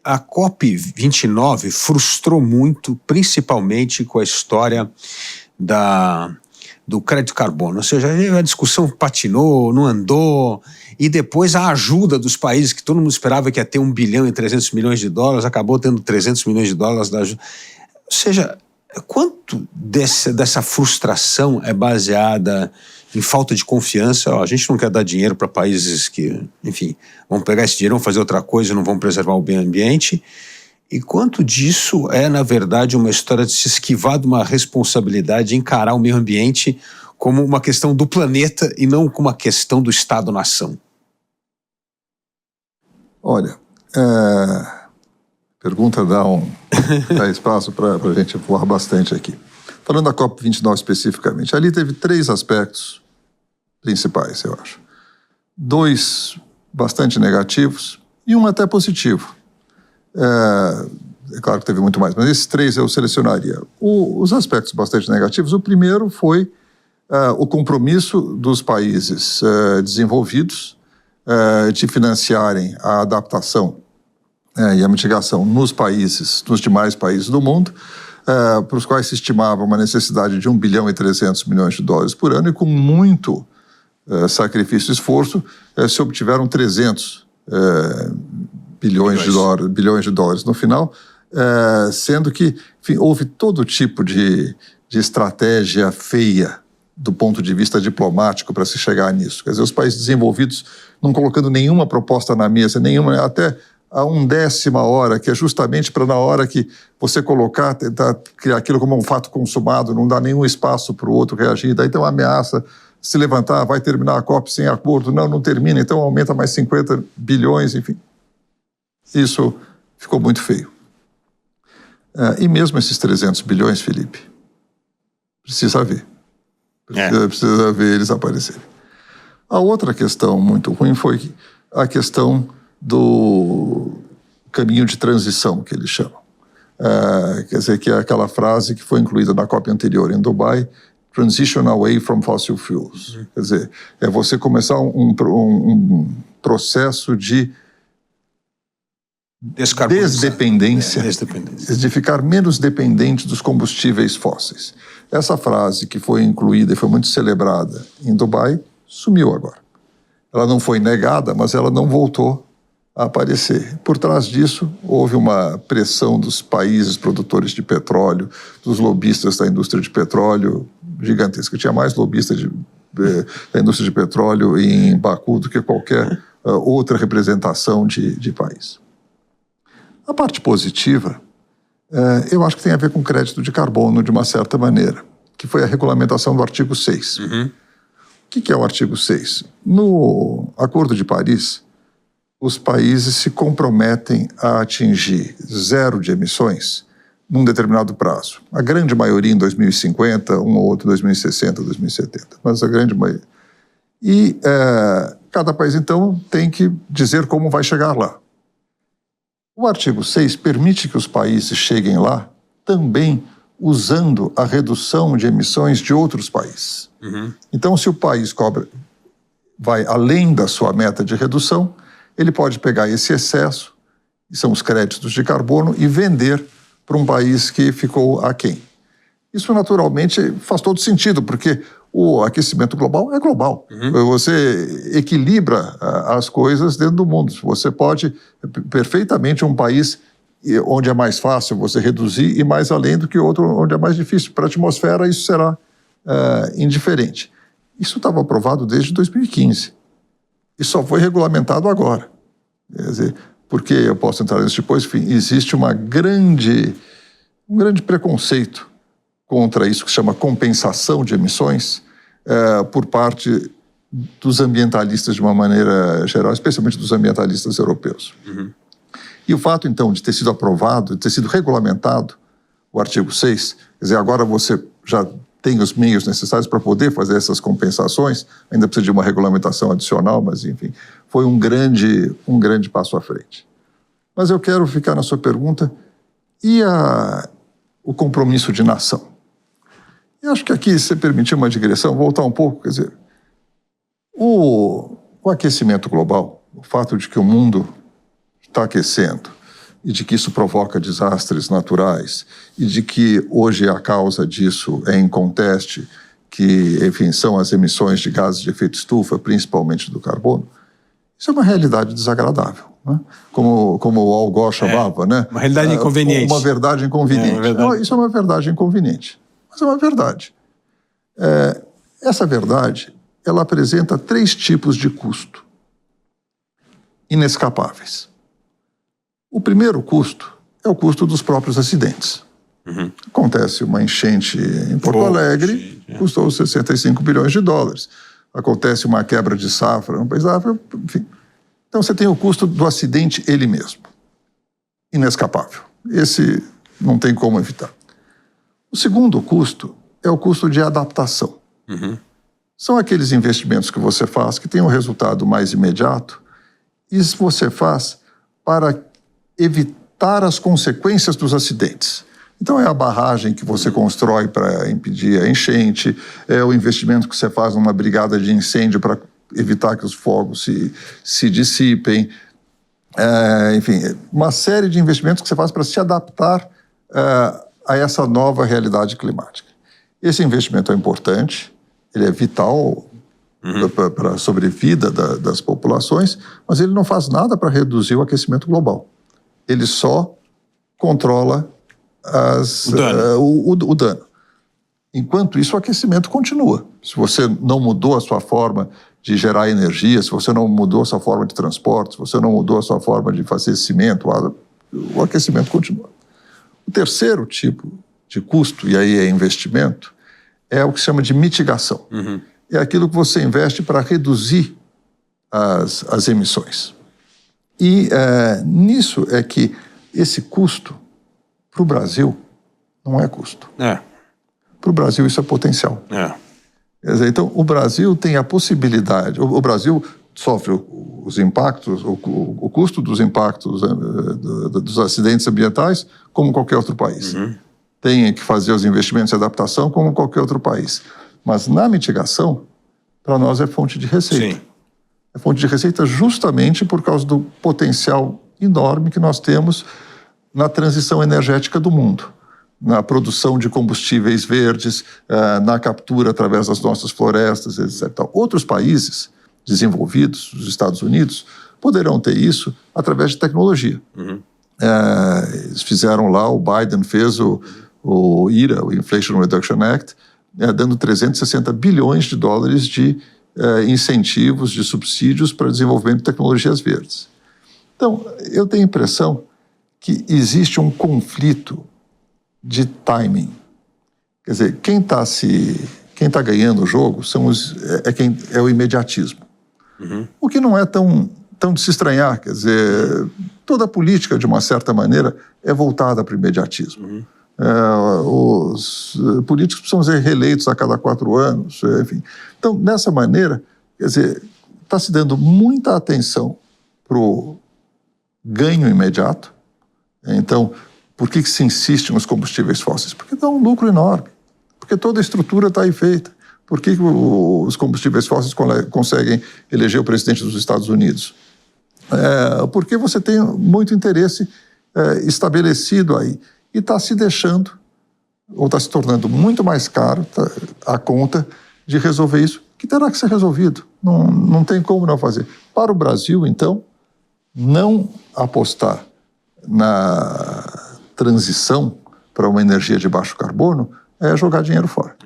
a COP29 frustrou muito, principalmente com a história do crédito carbono, ou seja, a discussão patinou, não andou, e depois a ajuda dos países que todo mundo esperava que ia ter 1 bilhão e 300 milhões de dólares, acabou tendo 300 milhões de dólares da ajuda. Ou seja, quanto dessa frustração é baseada em falta de confiança? A gente não quer dar dinheiro para países que, enfim, vão pegar esse dinheiro, vão fazer outra coisa, não vão preservar o meio ambiente. E quanto disso é, na verdade, uma história de se esquivar de uma responsabilidade de encarar o meio ambiente como uma questão do planeta e não como uma questão do Estado-nação? Olha, pergunta dá espaço para a gente voar bastante aqui. Falando da COP29 especificamente, ali teve 3 aspectos principais, eu acho. 2 bastante negativos e 1 até positivo. É claro que teve muito mais, mas esses 3 eu selecionaria. Os aspectos bastante negativos, o primeiro foi o compromisso dos países desenvolvidos de financiarem a adaptação e a mitigação nos demais países do mundo, para os quais se estimava uma necessidade de 1 bilhão e 300 milhões de dólares por ano, e com muito sacrifício e esforço se obtiveram 300 bilhões de dólares no final, sendo que, enfim, houve todo tipo de estratégia feia do ponto de vista diplomático para se chegar nisso. Quer dizer, os países desenvolvidos não colocando nenhuma proposta na mesa, nenhuma, até a 1/10 hora, que é justamente para na hora que você colocar, tentar criar aquilo como um fato consumado, não dá nenhum espaço para o outro reagir, daí tem uma ameaça, se levantar, vai terminar a COP sem acordo, não termina, então aumenta mais 50 bilhões, enfim. Isso ficou muito feio. E mesmo esses 300 bilhões, Felipe, precisa ver. Precisa ver eles aparecerem. A outra questão muito ruim foi a questão do caminho de transição, que eles chamam. Quer dizer, que é aquela frase que foi incluída na COP anterior em Dubai, Transition Away from Fossil Fuels. Quer dizer, é você começar um processo de desdependência, de ficar menos dependente dos combustíveis fósseis. Essa frase que foi incluída e foi muito celebrada em Dubai, sumiu agora. Ela não foi negada, mas ela não voltou a aparecer. Por trás disso, houve uma pressão dos países produtores de petróleo, dos lobistas da indústria de petróleo gigantesca. Tinha mais lobista da indústria de petróleo em Baku do que qualquer outra representação de país. A parte positiva, eu acho que tem a ver com crédito de carbono de uma certa maneira, que foi a regulamentação do artigo 6. Uhum. O que é o artigo 6? No Acordo de Paris, os países se comprometem a atingir 0 de emissões num determinado prazo. A grande maioria em 2050, um ou outro em 2060, 2070, mas a grande maioria. E cada país, então, tem que dizer como vai chegar lá. O artigo 6 permite que os países cheguem lá também usando a redução de emissões de outros países. Uhum. Então, se o país vai além da sua meta de redução, ele pode pegar esse excesso, que são os créditos de carbono, e vender para um país que ficou aquém. Isso, naturalmente, faz todo sentido, porque o aquecimento global é global. Uhum. Você equilibra as coisas dentro do mundo. Você pode, perfeitamente, um país onde é mais fácil você reduzir e mais além do que outro onde é mais difícil. Para a atmosfera, isso será indiferente. Isso estava aprovado desde 2015. E só foi regulamentado agora. Quer dizer, porque eu posso entrar nisso depois, enfim, existe um grande preconceito contra isso que se chama compensação de emissões por parte dos ambientalistas de uma maneira geral, especialmente dos ambientalistas europeus. Uhum. E o fato, então, de ter sido aprovado, de ter sido regulamentado o artigo 6, quer dizer, agora você já tem os meios necessários para poder fazer essas compensações, ainda precisa de uma regulamentação adicional, mas, enfim, foi um grande passo à frente. Mas eu quero ficar na sua pergunta, e o compromisso de nação? Eu acho que aqui, se você permitir uma digressão, voltar um pouco, quer dizer, o aquecimento global, o fato de que o mundo está aquecendo, e de que isso provoca desastres naturais, e de que hoje a causa disso é inconteste, que, enfim, são as emissões de gases de efeito estufa, principalmente do carbono, isso é uma realidade desagradável, né? Como o Al Gore chamava, né? Uma realidade inconveniente. Uma verdade inconveniente. Isso é uma verdade inconveniente, mas é uma verdade. Essa verdade, ela apresenta 3 tipos de custo inescapáveis. O primeiro custo é o custo dos próprios acidentes. Acontece uma enchente em Porto Alegre, custou 65 bilhões de dólares. Acontece uma quebra de safra no país da África, enfim. Então você tem o custo do acidente ele mesmo, inescapável. Esse não tem como evitar. O segundo custo é o custo de adaptação. São aqueles investimentos que você faz que têm um resultado mais imediato, e isso você faz para evitar as consequências dos acidentes. Então é a barragem que você constrói para impedir a enchente, é o investimento que você faz numa brigada de incêndio para evitar que os fogos se dissipem, enfim, uma série de investimentos que você faz para se adaptar a essa nova realidade climática. Esse investimento é importante, ele é vital para a sobrevida das populações, mas ele não faz nada para reduzir o aquecimento global. Ele só controla o dano. Enquanto isso, o aquecimento continua. Se você não mudou a sua forma de gerar energia, se você não mudou a sua forma de transporte, se você não mudou a sua forma de fazer cimento, o aquecimento continua. O terceiro tipo de custo, e aí é investimento, é o que se chama de mitigação. É aquilo que você investe para reduzir as emissões. E nisso é que esse custo, para o Brasil, não é custo. Para o Brasil isso é potencial. Quer dizer, então, o Brasil tem a possibilidade, o Brasil sofre os impactos, o custo dos impactos dos acidentes ambientais, como qualquer outro país. Tem que fazer os investimentos de adaptação como qualquer outro país. Mas na mitigação, para nós é fonte de receita. Sim. É fonte de receita justamente por causa do potencial enorme que nós temos na transição energética do mundo, na produção de combustíveis verdes, na captura através das nossas florestas, etc. Outros países desenvolvidos, os Estados Unidos, poderão ter isso através de tecnologia. Eles fizeram lá, o Biden fez o IRA, o Inflation Reduction Act, dando 360 bilhões de dólares de incentivos, de subsídios para desenvolvimento de tecnologias verdes. Então, eu tenho a impressão que existe um conflito de timing. Quer dizer, quem está ganhando o jogo é o imediatismo. O que não é tão de se estranhar. Quer dizer, toda a política, de uma certa maneira, é voltada para o imediatismo. Os políticos precisam ser reeleitos a cada 4 anos, enfim. Então, dessa maneira, quer dizer, está se dando muita atenção para o ganho imediato. Então, por que se insiste nos combustíveis fósseis? Porque dá um lucro enorme, porque toda a estrutura está aí feita. Por que os combustíveis fósseis conseguem eleger o presidente dos Estados Unidos? Porque você tem muito interesse estabelecido aí e está se deixando, ou está se tornando muito mais caro a conta de resolver isso, que terá que ser resolvido. Não tem como não fazer. Para o Brasil, então, não apostar na transição para uma energia de baixo carbono é jogar dinheiro fora.